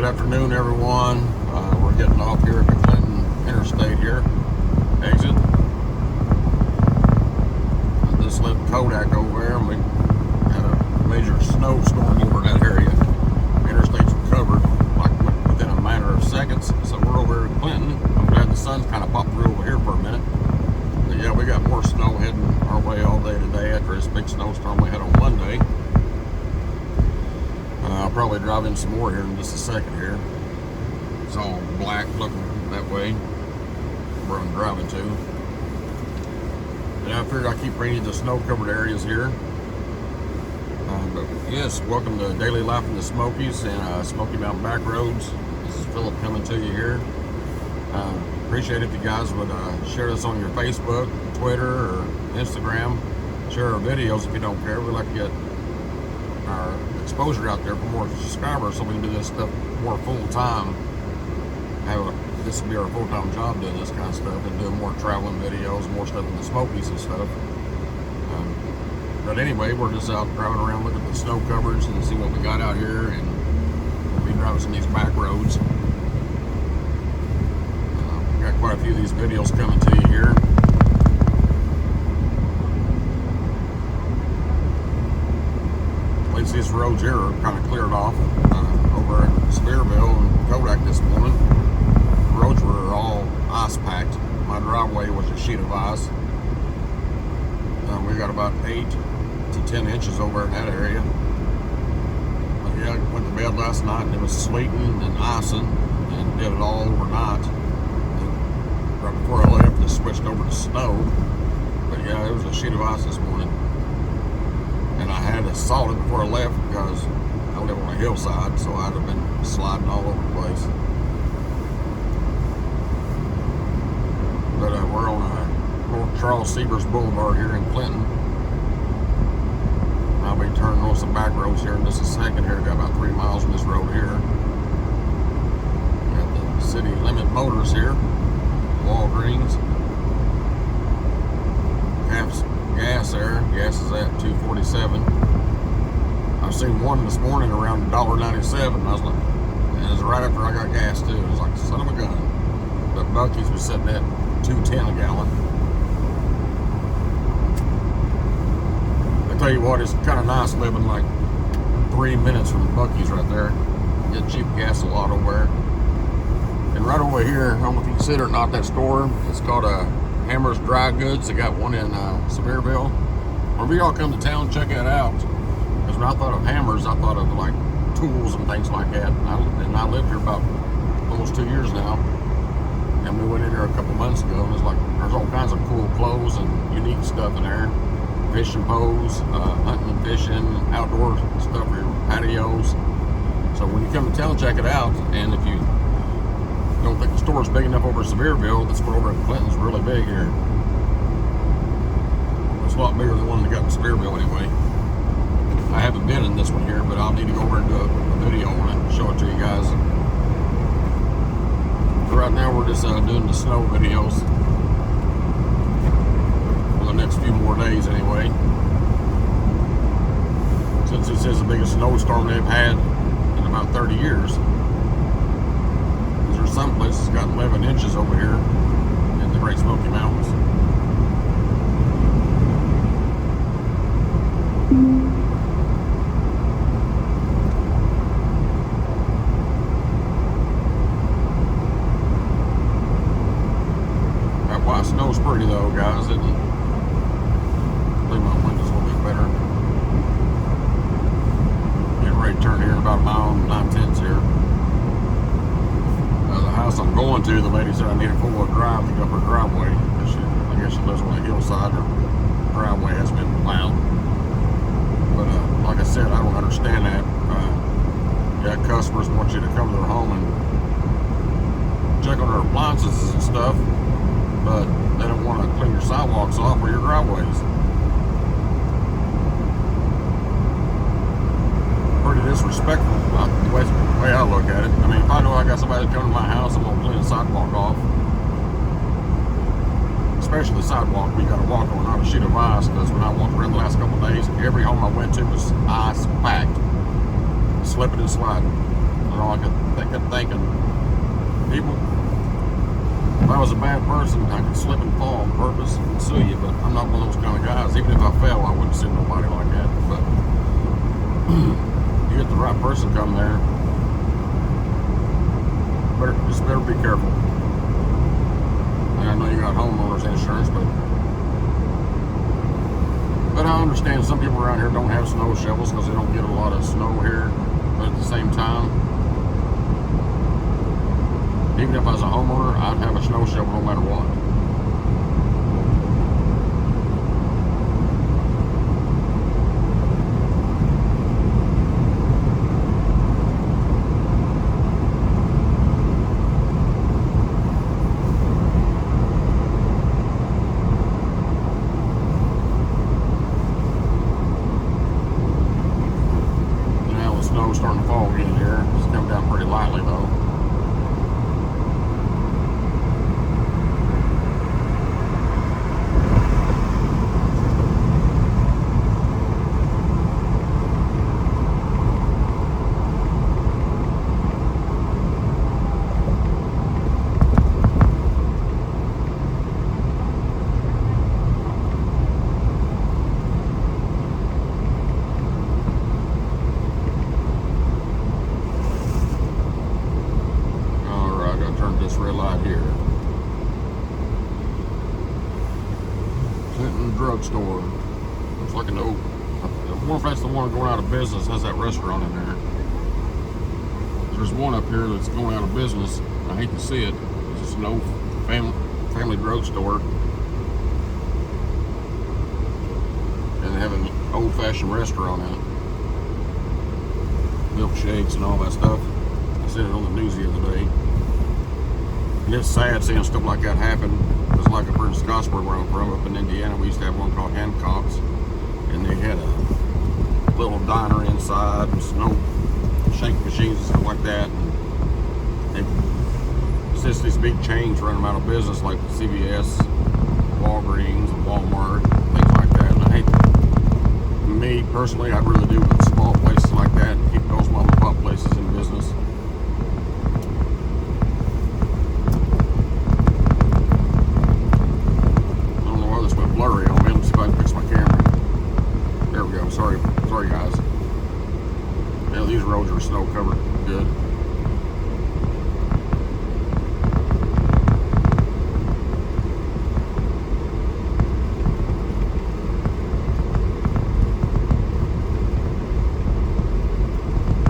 afternoon, everyone. We're getting off here at the Clinton Interstate here. Exit. I just left Kodak over there, and we had a major snowstorm over that area. Interstates were covered like within a matter of seconds. So we're over at Clinton. I'm glad the sun's kind of popped through over here for a minute. But yeah, we got more snow heading our way all day today after this big snowstorm we had on Monday. I'll probably drive in some more here in just a second here. It's all black looking that way where I'm driving to. And I figured I'd keep bringing you the snow-covered areas here. But yes, welcome to Daily Life in the Smokies and Smoky Mountain Back Roads. This is Philip coming to you here. Appreciate if you guys would share this on your Facebook, Twitter, or Instagram. Share our videos if you don't care. We like to get our exposure out there for more subscribers so we can do this stuff more full-time. This will be our full-time job doing this kind of stuff and doing more traveling videos, more stuff in the Smokies and stuff. But anyway, we're just out driving around looking at the snow coverage and see what we got out here, and we'll be driving some of these back roads. Got quite a few of these videos coming to you here. These roads here are kind of cleared off over in Sevierville and Kodak this morning. The roads were all ice packed. My driveway was a sheet of ice. We got about 8 to 10 inches over in that area. But yeah, I went to bed last night and it was sleeting and icing and did it all overnight. And right before I left, it switched over to snow. But yeah, it was a sheet of ice this morning. And I had to salt it before I left because I live on a hillside, so I'd have been sliding all over the place. But we're on North Charles Severs Boulevard here in Clinton. I'll be turning on some back roads here in just a second here. Got about 3 miles on this road here. Got the City Limit Motors here, Walgreens. Gas there. Gas is at $2.47. I've seen one this morning around $1.97. I was like, and it was right after I got gas too. It was like, son of a gun. But Buc-ee's was sitting at $2.10 a gallon. I tell you what, it's kind of nice living like 3 minutes from Buc-ee's right there. Get cheap gas a lot over there. And right over here, I don't know if you consider it not that store. It's called Hammer's Dry Goods. They got one in Sevierville. Whenever y'all come to town, check that out. Because when I thought of Hammers, I thought of like tools and things like that. And I lived here about almost 2 years now. And we went in here a couple months ago, and it's like there's all kinds of cool clothes and unique stuff in there. Fishing poles, hunting and fishing, outdoor stuff for your patios. So when you come to town, check it out. And if you don't think the store is big enough over in Sevierville, this one over in Clinton's really big here. It's a lot bigger than the one that got in Sevierville anyway. I haven't been in this one here, but I'll need to go over and do a video on it and show it to you guys. But right now we're just doing the snow videos for the next few more days anyway. Since this is the biggest snowstorm they've had in about 30 years. Some places got 11 inches over here in the Great Smoky Mountains. That white snow's pretty though, guys, isn't it? I think my window's a little bit better. Getting ready to turn here in about a mile and 9/10 here. The house I'm going to, the lady said I need a 4-wheel drive to go up her driveway. I guess she lives on a hillside. Her driveway has been plowed. But like I said, I don't understand that. Yeah, customers want you to come to their home and check on their appliances and stuff, but they don't want to clean your sidewalks off or your driveways. Pretty disrespectful, the way I look at it. I mean, if I know I got somebody coming to my house, I'm going to clean the sidewalk off. Especially the sidewalk we got to walk on, not a sheet of ice, because when I walked around the last couple of days, every home I went to was ice packed, slipping and sliding. And all I kept thinking, people, if I was a bad person, I could slip and fall on purpose and sue you, but I'm not one of those kind of guys. Even if I fell, I wouldn't sue nobody like that. But you get the right person come there, better be careful. And I know you got homeowners insurance, but I understand some people around here don't have snow shovels because they don't get a lot of snow here. But at the same time, even if I was a homeowner, I'd have a snow shovel no matter what. Snow's starting to fall again here. It's coming down pretty lightly though. This red light here. Clinton Drugstore. Looks like an old. I wonder if that's the one going out of business. Has that restaurant in there? There's one up here that's going out of business. I hate to see it. It's just an old family drugstore, and they have an old-fashioned restaurant in it. Milkshakes and all that stuff. I seen it on the news the other day. And it's sad seeing stuff like that happen. It's like up here in Scottsburg, where I'm from, up in Indiana, we used to have one called Hancock's, and they had a little diner inside and snow shake machines and stuff like that. And they, since these big chains run them out of business, like CVS, Walgreens, and Walmart, things like that. And I hate, me personally, I'd really do with small places like that and keep those mom and pop places in business. Blurry on me. Let me see if I can fix my camera. There we go. Sorry guys. Yeah, these roads are snow covered good.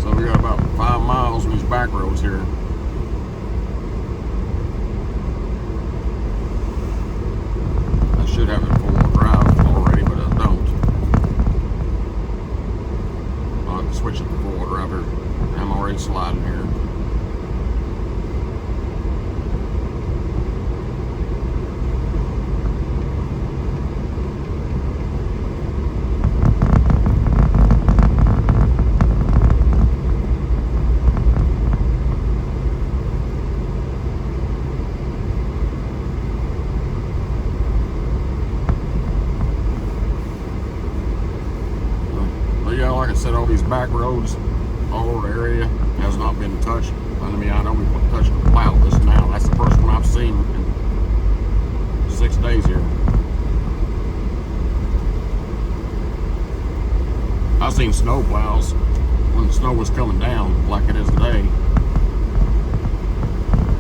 So we got about 5 miles on these back roads here. Should have it full drive already, but I don't. I'll have to switch it to full drive here. I'm already sliding here. Yeah, like I said, all these back roads all over the area has not been touched. I mean, I know we touched the plow this now. That's the first one I've seen in 6 days here. I've seen snow plows when the snow was coming down like it is today.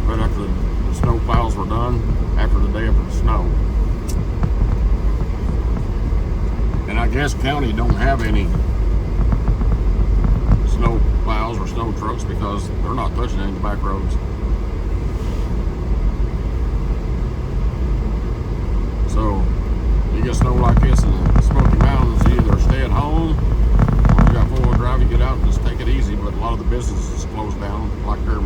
But after the snow plows were done, after the day after the snow. And I guess county don't have any snow plows or snow trucks because they're not touching any of the back roads. So you get snow like this in the Smoky Mountains, you either stay at home or you got four-wheel drive, you get out and just take it easy. But a lot of the businesses closed down, like their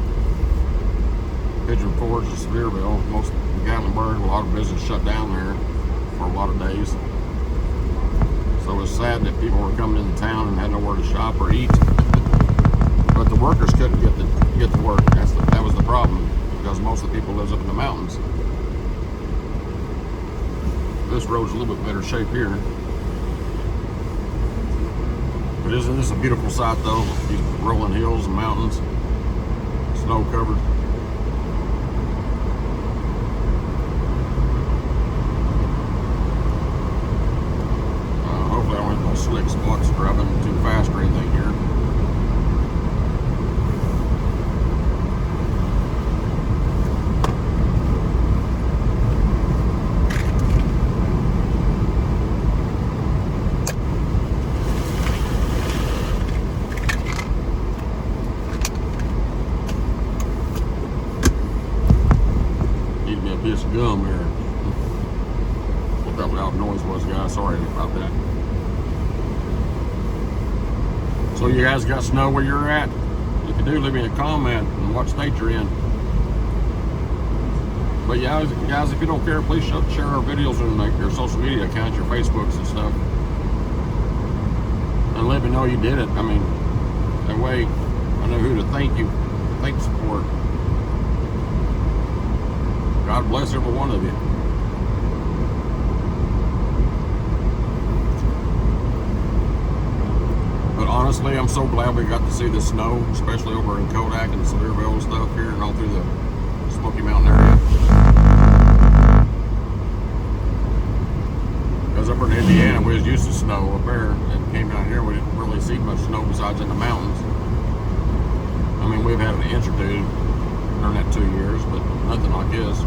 Pigeon Forge and Sevierville, most of Gatlinburg, a lot of business shut down there for a lot of days. So it was sad that people were coming into town and had nowhere to shop or eat. But the workers couldn't get to work. That was the problem, because most of the people lives up in the mountains. This road's a little bit better shape here. But isn't this a beautiful sight though? These rolling hills and mountains. snow covered. Hopefully I don't hit no slick spots driving too fast or anything here. Need me a piece of gum here. What that loud noise was, guys. Sorry about that. So you guys got snow where you're at? If you do, leave me a comment and what state you're in. But yeah, guys, if you don't care, please share our videos on like your social media accounts, your Facebooks and stuff, and let me know you did it. I mean, that way I know who to thank you, thanks for. God bless every one of you. But honestly, I'm so glad we got to see the snow, especially over in Kodak and Sevierville and stuff here, and all through the Smoky Mountain area. Because up in Indiana, we was used to snow up there, and came down here, we didn't really see much snow besides in the mountains. I mean, we've had an inch or two during that 2 years, but nothing like this.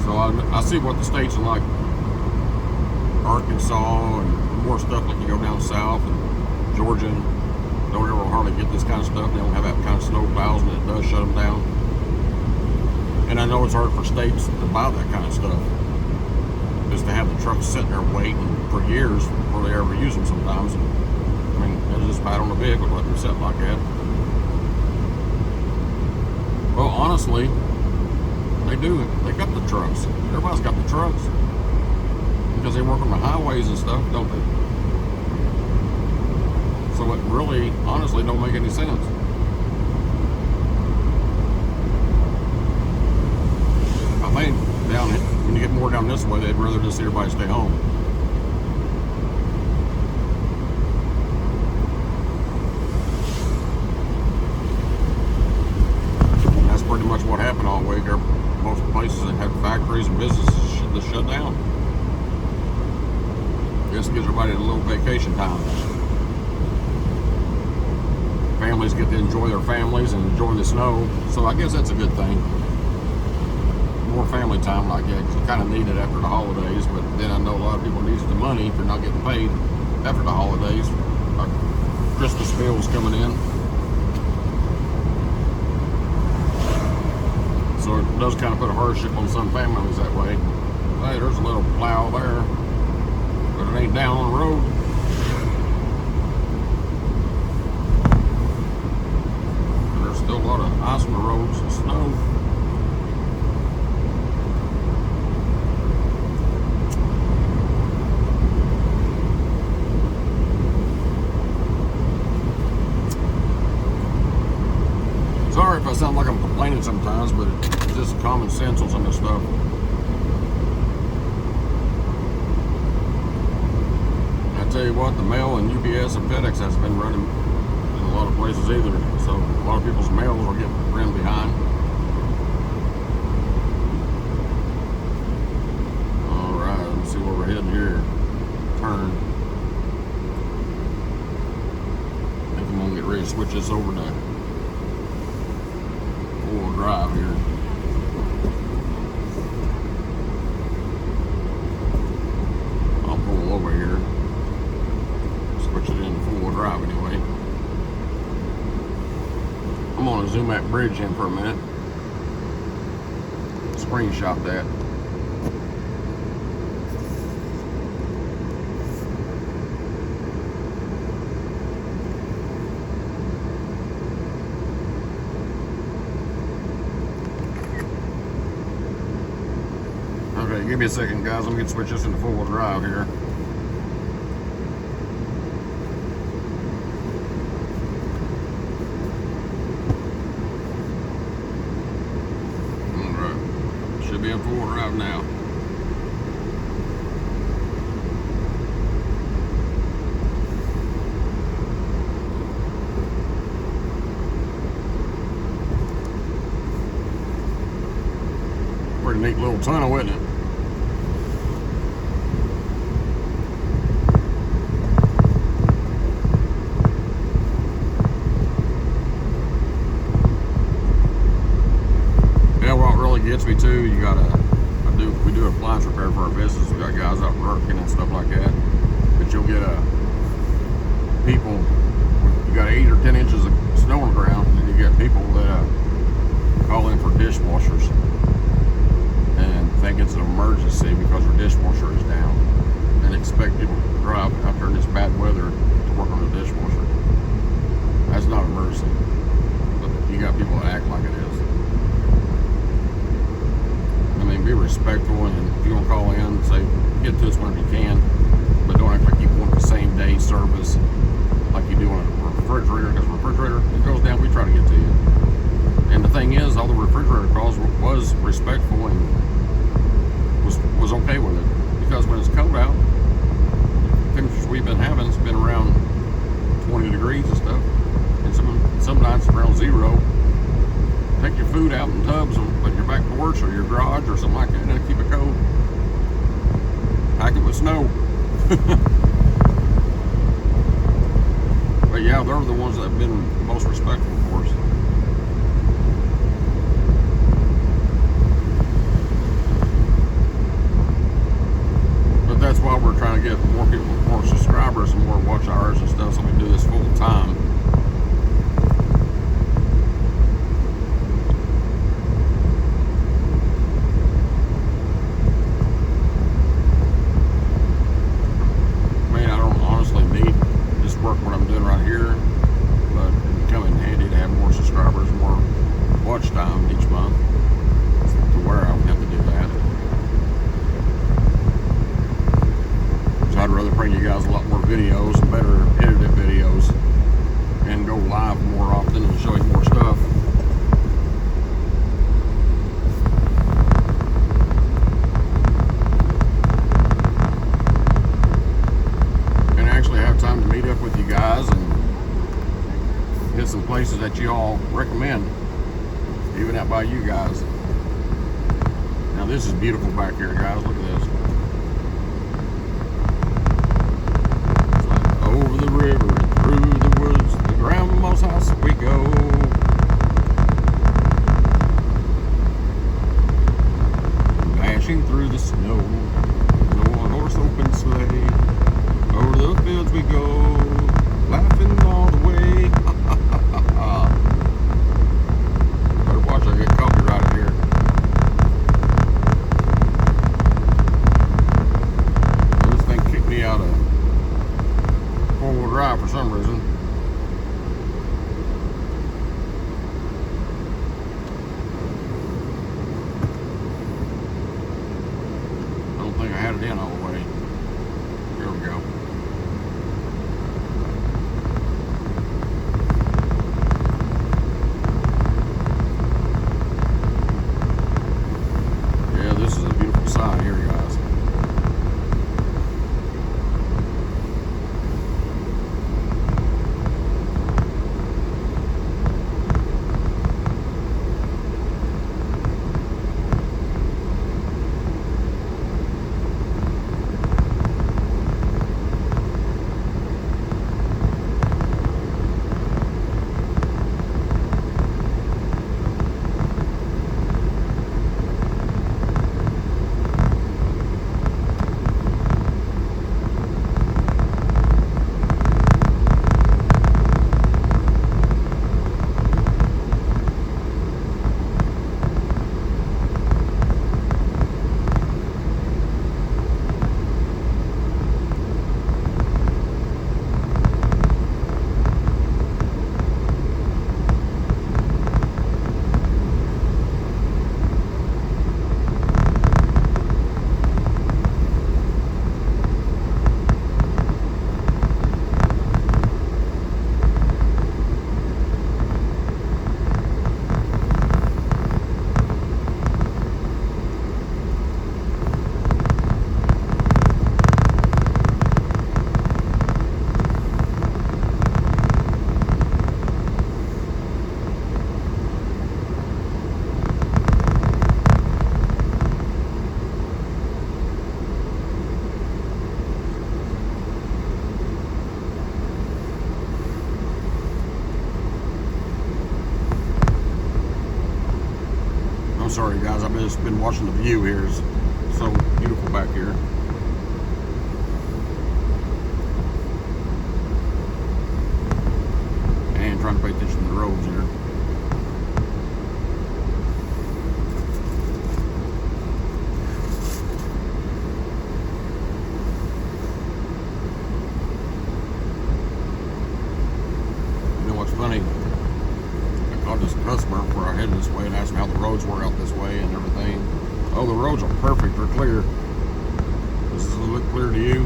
So I see what the states are like. Arkansas and more stuff like you go down south, and Georgia don't ever hardly get this kind of stuff. They don't have that kind of snow plows, and it does shut them down. And I know it's hard for states to buy that kind of stuff, just to have the trucks sitting there waiting for years before they ever use them sometimes. I mean, it's just bad on the vehicle to let them sit like that. Well, honestly, they do. They got the trucks. Everybody's got the trucks. Because they work on the highways and stuff, don't they? So it really, honestly, don't make any sense. I think down when you get more down this way, they'd rather just see everybody stay home. And that's pretty much what happened all week. Most places that had factories and businesses just shut down. Just gives everybody a little vacation time. Families get to enjoy their families and enjoy the snow, so I guess that's a good thing. More family time like that, because you kind of need it after the holidays, but then I know a lot of people need the money if they're not getting paid after the holidays. Like Christmas bills coming in. So it does kind of put a hardship on some families that way. Hey, there's a little plow there, but it ain't down on the road. And there's still a lot of ice on the roads and snow. Sorry if I sound like I'm complaining sometimes, but it's just common sense on some of this stuff. Tell you what, the mail and UPS and FedEx hasn't been running in a lot of places either, so a lot of people's mails are getting ran behind. Alright, let's see where we're heading here. Turn. I think I'm gonna get ready to switch this over to four-wheel drive here. I'll pull over here. Switch it in four-wheel drive anyway. I'm gonna zoom that bridge in for a minute. Screenshot that. Okay, give me a second, guys. Let me get switch this into four-wheel drive here. Should be in four-wheel drive now. pretty neat little tunnel, isn't it? Yeah, what really gets me too, we do appliance repair for our business. We got guys out working and stuff like that. But you'll get people, you got 8 or 10 inches of snow on the ground, and you get people that call in for dishwashers and think it's an emergency because their dishwasher is down, and expect people to drive out there in this bad weather to work on the dishwasher. That's not an emergency, but you got people that act like it is. I mean, be respectful, and if you want to call in, say, get to us whenever you can, but don't act like you want the same day service like you do on a refrigerator, because refrigerator, it goes down, we try to get to you. And the thing is, all the refrigerator calls was respectful and was okay with it, because when it's cold out, the temperatures we've been having, it's been around 20 degrees and stuff, and some nights around 0. Take your food out in tubs on your back porch or your garage or something like that, and keep it cold. Pack it with snow. But yeah, they're the ones that have been most respectful for us. But that's why we're trying to get more people, more subscribers and more watch hours and stuff, so we do this full time. Time each month to where I would have to do that. So I'd rather bring you guys a lot more videos and better edited videos and go live more often and show you more stuff. And actually have time to meet up with you guys and hit some places that you all recommend. Even out by you guys. Now this is beautiful back here, guys. Look at this. It's like over the river and through the woods, the grandma's house we go. Dashing through the snow, no horse open sleigh. Over the fields we go, laughing all the way. I get copyrighted here. This thing kicked me out of 4-wheel drive for some reason. I don't think I had it in all the way. Here we go. Sign here, guys. sorry guys, I've just been watching the view here. It's so beautiful back here. And trying to pay attention to the roads here. You know what's funny? I called this customer before I headed this way and asked him how the roads were out this way and everything. Oh, the roads are perfect, they're clear. Does this look clear to you?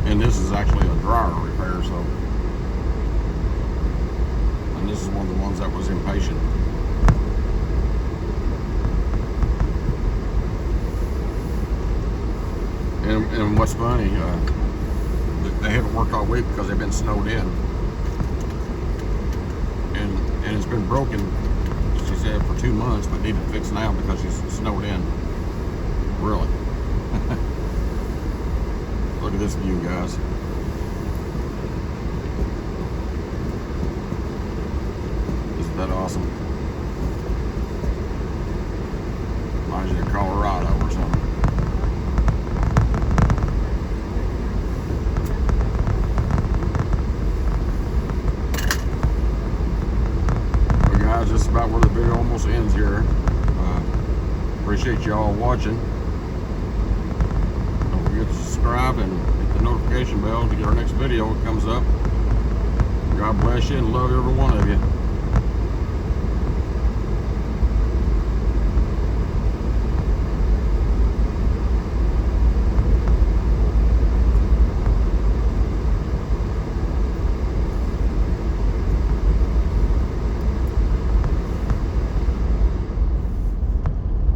And this is actually a dryer repair, so. And this is one of the ones that was impatient. And what's funny, they haven't worked all week because they've been snowed in. And it's been broken, she said, for 2 months, but needed fixed now because she's snowed in. Really. Look at this view, guys. Isn't that awesome? Reminds you of Colorado or something. But guys, this is about where the video almost ends here. Appreciate y'all watching. Forget to subscribe and hit the notification bell to get our next video that comes up. God bless you and love every one of you.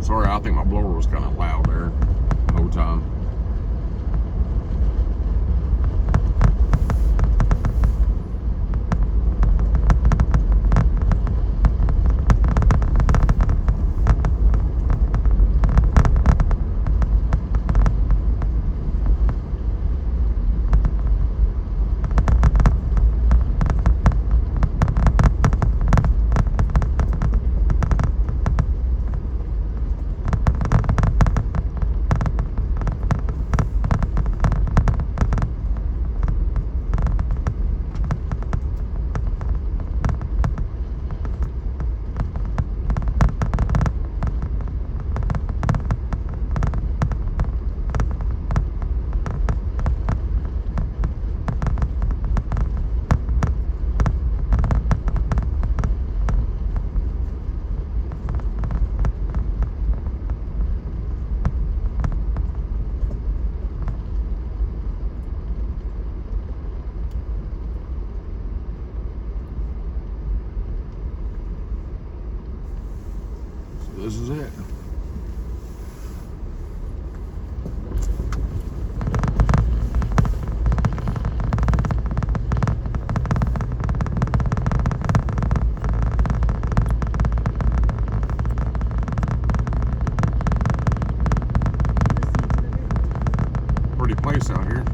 Sorry, I think my blower was kind of loud there the whole time. This is it. Pretty place out here.